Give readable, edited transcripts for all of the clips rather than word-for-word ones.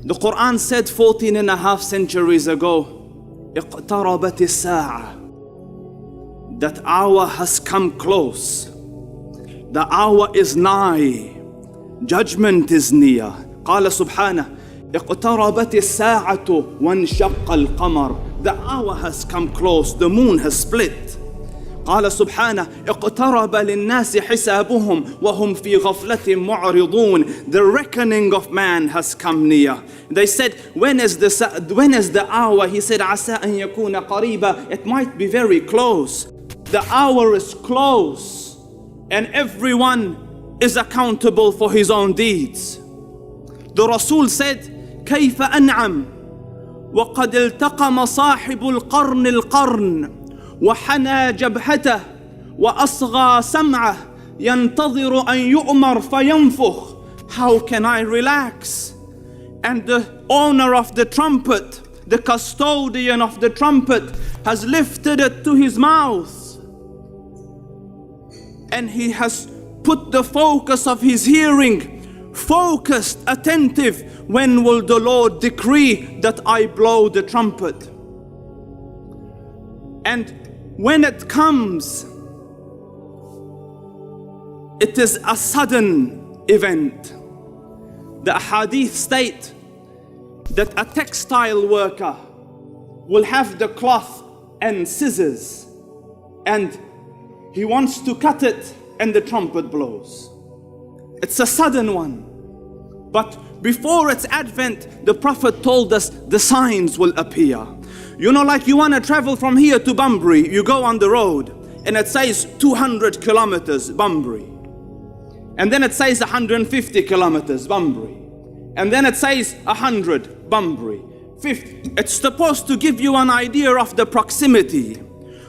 The Quran said 14.5 centuries ago, اقتربت الساعة, that hour has come close. The hour is nigh. Judgment is near. قال سبحانه اقتربت الساعة وانشق القمر. The hour has come close. The moon has split. قال سبحانه اقترب للناس حسابهم وهم في غفلة معرضون. The reckoning of man has come near. They said, when is the hour? He said, عسى أن يكون قريبا. It might be very close. The hour is close, and everyone is accountable for his own deeds. The Rasul said, كيف أنعم وقد التقم صاحب القرن وحنى جبهته وأصغى سمعه ينتظر أن يؤمر فينفخ. How can I relax? And the owner of the trumpet, the custodian of the trumpet, has lifted it to his mouth, and he has put the focus of his hearing, focused, attentive. When will the Lord decree that I blow the trumpet? And when it comes, it is a sudden event. The hadith state that a textile worker will have the cloth and scissors, and he wants to cut it, and the trumpet blows. It's a sudden one. But before its advent, the Prophet told us the signs will appear. You know, like you want to travel from here to Bunbury, you go on the road and it says 200 kilometers Bunbury. And then it says 150 kilometers Bunbury. And then it says 100 Bunbury. 50. It's supposed to give you an idea of the proximity.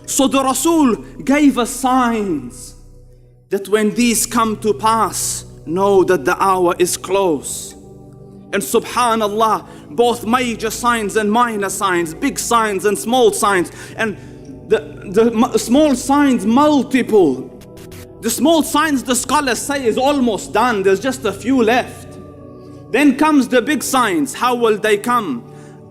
So the Rasul gave us signs that when these come to pass, know that the hour is close. And subhanallah, both major signs and minor signs, big signs and small signs, and the small signs multiple. The small signs, the scholars say, is almost done. There's just a few left. Then comes the big signs. How will they come?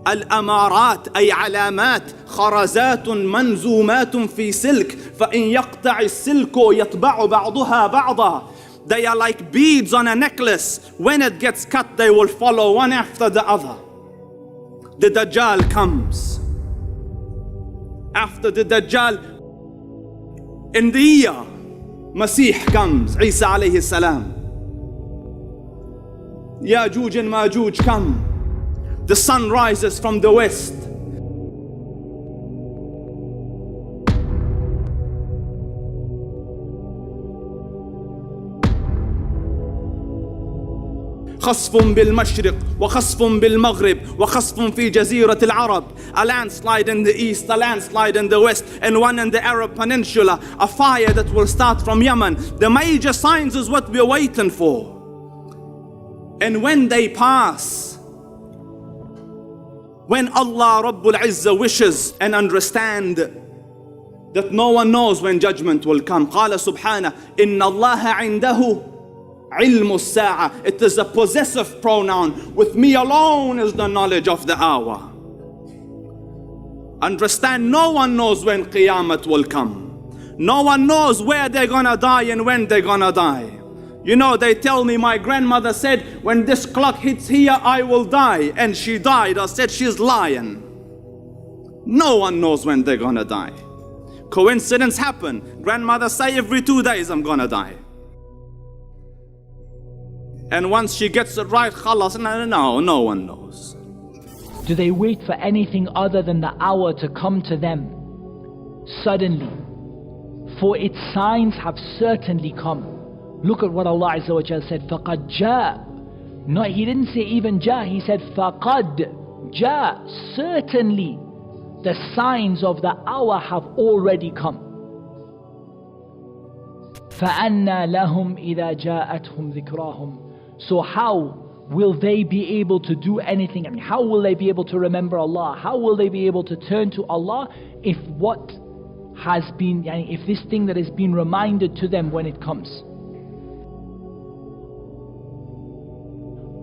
الأمارات أي علامات خرزات منزومات في سلك فإن يقطع السلك يطبع بعضها بعضا. They are like beads on a necklace. When it gets cut, they will follow one after the other. The Dajjal comes. After the Dajjal, in the year, Masih comes, Isa alayhi salam. Ya'juj and Ma'juj come. The sun rises from the west. خصف بالمشرق وخصف بالمغرب وخصف في جزيرة العرب. A landslide in the east, a landslide in the west, and one in the Arab Peninsula. A fire that will start from Yemen. The major signs is what we're waiting for. And when they pass, when Allah Rabbul Izzah wishes and understand that no one knows when judgment will come. قال سبحانه إن الله عنده علم الساعة. It is a possessive pronoun. With me alone is the knowledge of the hour. Understand, no one knows when Qiyamah will come. No one knows where they're gonna die and when they're gonna die. You know, they tell me my grandmother said, when this clock hits here, I will die. And she died. I said, she's lying. No one knows when they're gonna die. Coincidence happen. Grandmother say every 2 days I'm gonna die. And once she gets it right, khalas, no one knows. Do they wait for anything other than the hour to come to them suddenly? For its signs have certainly come. Look at what Allah Azza wa Jal said, فَقَدْ جَاء. No, He didn't say even جَاء, He said فَقَدْ جَاء. Certainly, the signs of the hour have already come. فَأَنَّى لَهُمْ إِذَا جَاءَتْهُمْ ذِكْرَاهُمْ. So how will they be able to do anything? I mean, how will they be able to remember Allah? How will they be able to turn to Allah if what has been, if this thing that has been reminded to them when it comes?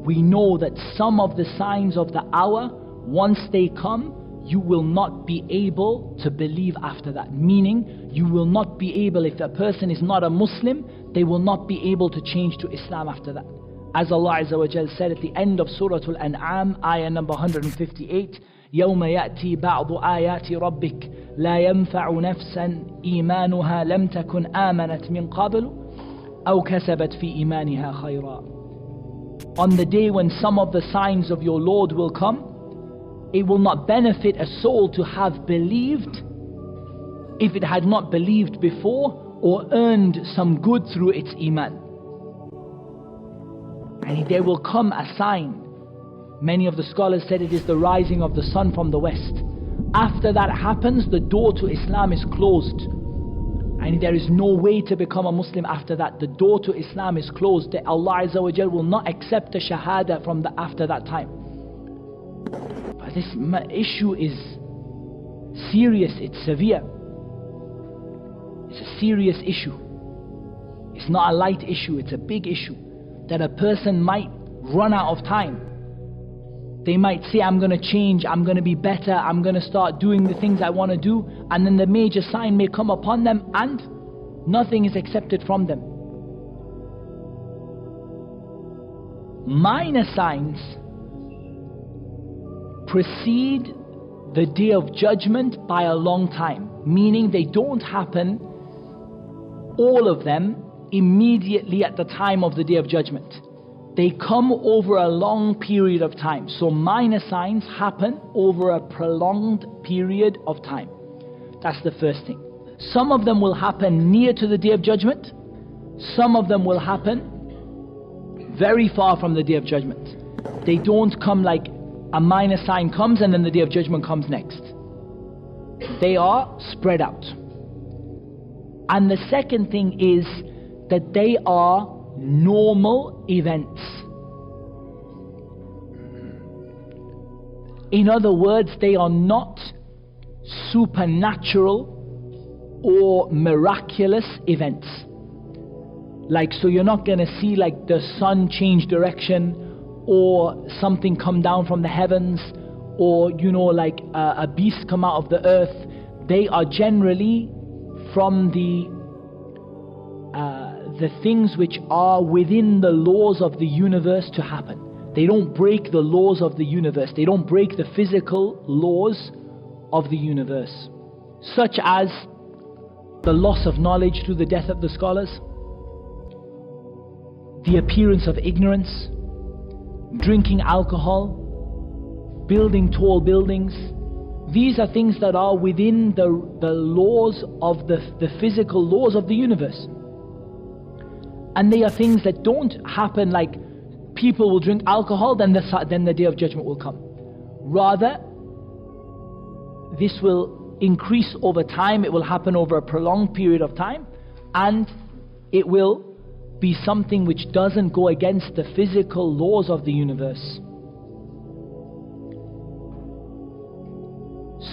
we know that some of the signs of the hour, once they come, you will not be able to believe after that. Meaning, you will not be able, if a person is not a Muslim, they will not be able to change to Islam after that. As Allah Azza wa Jal said at the end of Surah Al-An'am, ayah number 158, يَوْمَ يَأْتِي بَعْضُ آيَاتِ رَبِّكَ لَا يَنْفَعُ نَفْسًا إِيمَانُهَا لَمْ تَكُنْ آمَنَتْ مِنْ قَبْلُ أَوْ كَسَبَتْ فِي إِيمَانِهَا خَيْرًا. On the day when some of the signs of your Lord will come, it will not benefit a soul to have believed if it had not believed before or earned some good through its iman. And there will come a sign. Many of the scholars said it is the rising of the sun from the west. After that happens, the door to Islam is closed. And there is no way to become a Muslim after that. The door to Islam is closed. That Allah Azza wa Jal will not accept a shahada from after that time. But this issue is serious, it's severe. It's a serious issue. It's not a light issue, it's a big issue. That a person might run out of time. They might say, I'm going to change, I'm going to be better, I'm going to start doing the things I want to do, and then the major sign may come upon them and nothing is accepted from them. Minor signs precede the day of judgment by a long time, meaning they don't happen, all of them, immediately at the time of the day of judgment. They come over a long period of time. So minor signs happen over a prolonged period of time. That's the first thing. Some of them will happen near to the day of judgment. Some of them will happen very far from the day of judgment. They don't come like a minor sign comes and then the day of judgment comes next. They are spread out. And the second thing is that they are normal events. In other words, they are not supernatural or miraculous events. Like, so you're not going to see like the sun change direction or something come down from the heavens or, you know, like a beast come out of the earth. They are generally from the things which are within the laws of the universe to happen. They don't break the laws of the universe. They don't break the physical laws of the universe, such as the loss of knowledge through the death of the scholars, the appearance of ignorance, drinking alcohol, building tall buildings. These are things that are within the laws of the physical laws of the universe. And they are things that don't happen like people will drink alcohol, then the day of judgment will come. Rather, this will increase over time, it will happen over a prolonged period of time, and it will be something which doesn't go against the physical laws of the universe.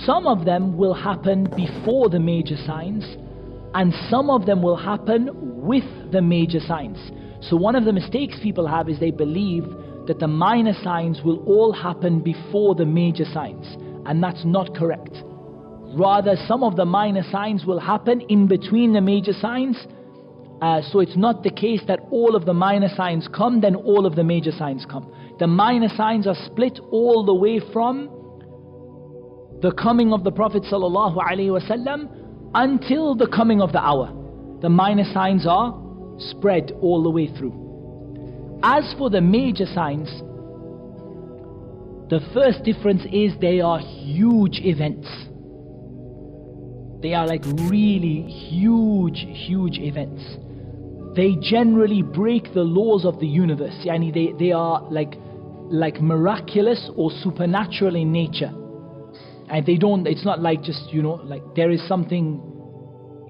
Some of them will happen before the major signs, and some of them will happen with the major signs. So one of the mistakes people have is they believe that the minor signs will all happen before the major signs, and that's not correct. Rather, some of the minor signs will happen in between the major signs. So it's not the case that all of the minor signs come, then all of the major signs come. The minor signs are split all the way from the coming of the Prophet ﷺ until the coming of the hour. The minor signs are spread all the way through. As for the major signs, the first difference is they are huge events. They are like really huge events. They generally break the laws of the universe. Yani they are like miraculous or supernatural in nature. And they don't, it's not like just, you know, like there is something,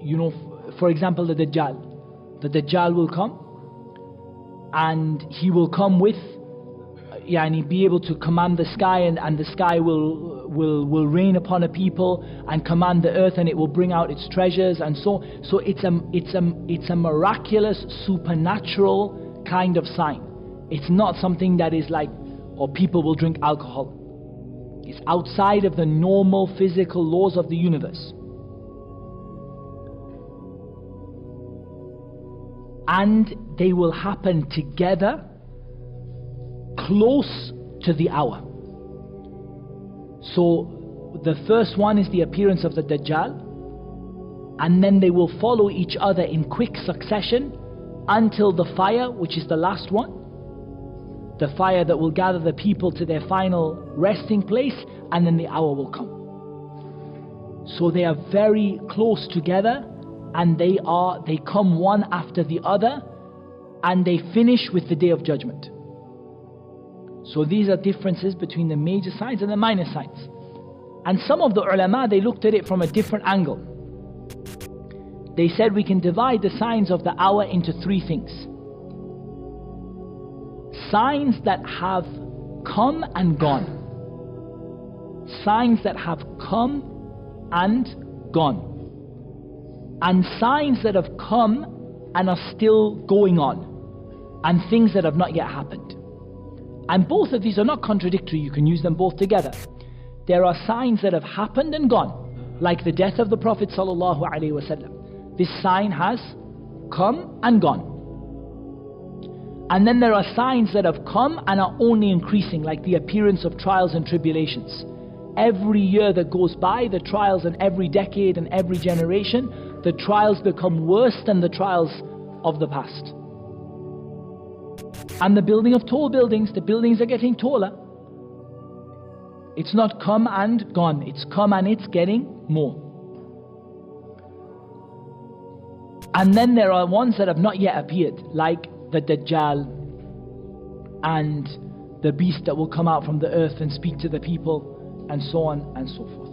you know, for example, the Dajjal. The Dajjal will come and he will come with, yani be able to command the sky, and the sky will rain upon a people and command the earth, and it will bring out its treasures, and so it's a miraculous supernatural kind of sign. It's not something that is like, or people will drink alcohol. It's outside of the normal physical laws of the universe. And they will happen together, close to the hour. So the first one is the appearance of the Dajjal, and then they will follow each other in quick succession until the fire, which is the last one, the fire that will gather the people to their final resting place, and then the hour will come. So they are very close together, and they come one after the other, and they finish with the Day of Judgment. So these are differences between the major signs and the minor signs. And some of the ulama, they looked at it from a different angle. They said we can divide the signs of the hour into three things. Signs that have come and gone. Signs that have come and gone. And signs that have come and are still going on. And things that have not yet happened. And both of these are not contradictory, you can use them both together. There are signs that have happened and gone, like the death of the Prophet ﷺ. This sign has come and gone. And then there are signs that have come and are only increasing, like the appearance of trials and tribulations. Every year that goes by, the trials, and every decade and every generation, the trials become worse than the trials of the past. And the building of tall buildings, the buildings are getting taller. It's not come and gone, it's come and it's getting more. And then there are ones that have not yet appeared, like the Dajjal and the beast that will come out from the earth and speak to the people, and so on and so forth.